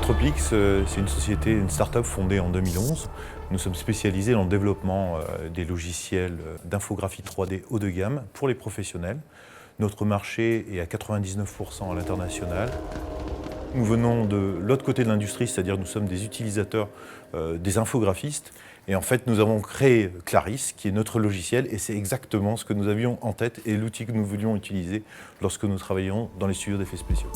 Isotropix, c'est une société, une start-up fondée en 2011. Nous sommes spécialisés dans le développement des logiciels d'infographie 3D haut de gamme pour les professionnels. Notre marché est à 99% à l'international. Nous venons de l'autre côté de l'industrie, c'est-à-dire nous sommes des utilisateurs des infographistes. Et en fait, nous avons créé Clarisse, qui est notre logiciel, et c'est exactement ce que nous avions en tête et l'outil que nous voulions utiliser lorsque nous travaillions dans les studios d'effets spéciaux.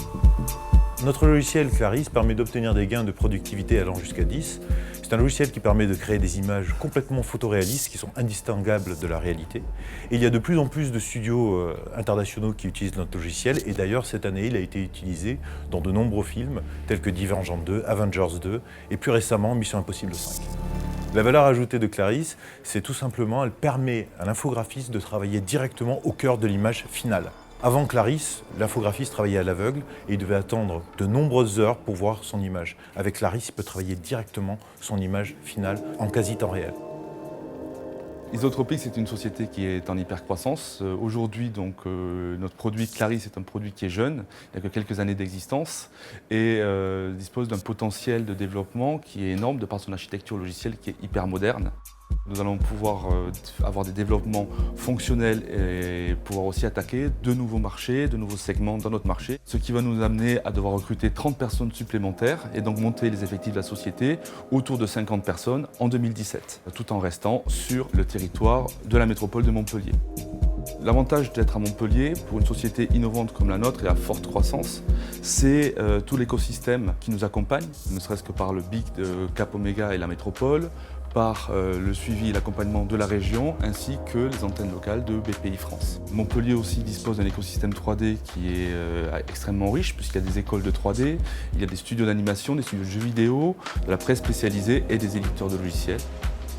Notre logiciel Clarisse permet d'obtenir des gains de productivité allant jusqu'à 10. C'est un logiciel qui permet de créer des images complètement photoréalistes qui sont indistinguables de la réalité. Et il y a de plus en plus de studios internationaux qui utilisent notre logiciel. Et d'ailleurs, cette année, il a été utilisé dans de nombreux films tels que Divergent 2, Avengers 2 et plus récemment Mission Impossible 5. La valeur ajoutée de Clarisse, c'est tout simplement, elle permet à l'infographiste de travailler directement au cœur de l'image finale. Avant Clarisse, l'infographiste travaillait à l'aveugle et il devait attendre de nombreuses heures pour voir son image. Avec Clarisse, il peut travailler directement son image finale en quasi-temps réel. Isotropix est une société qui est en hypercroissance. Aujourd'hui, notre produit Clarisse est un produit qui est jeune, il n'y a que quelques années d'existence et dispose d'un potentiel de développement qui est énorme de par son architecture logicielle qui est hyper moderne. Nous allons pouvoir avoir des développements fonctionnels et pouvoir aussi attaquer de nouveaux marchés, de nouveaux segments dans notre marché. Ce qui va nous amener à devoir recruter 30 personnes supplémentaires et donc monter les effectifs de la société autour de 50 personnes en 2017, tout en restant sur le territoire de la métropole de Montpellier. L'avantage d'être à Montpellier, pour une société innovante comme la nôtre et à forte croissance, c'est tout l'écosystème qui nous accompagne, ne serait-ce que par le BIC de Cap Omega et la métropole, par le suivi et l'accompagnement de la région, ainsi que les antennes locales de BPI France. Montpellier aussi dispose d'un écosystème 3D qui est extrêmement riche, puisqu'il y a des écoles de 3D, il y a des studios d'animation, des studios de jeux vidéo, de la presse spécialisée et des éditeurs de logiciels.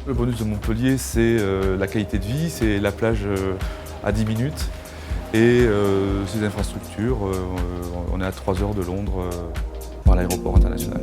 Le bonus de Montpellier, c'est la qualité de vie, c'est la plage à 10 minutes et ces infrastructures. On est à 3 heures de Londres par l'aéroport international.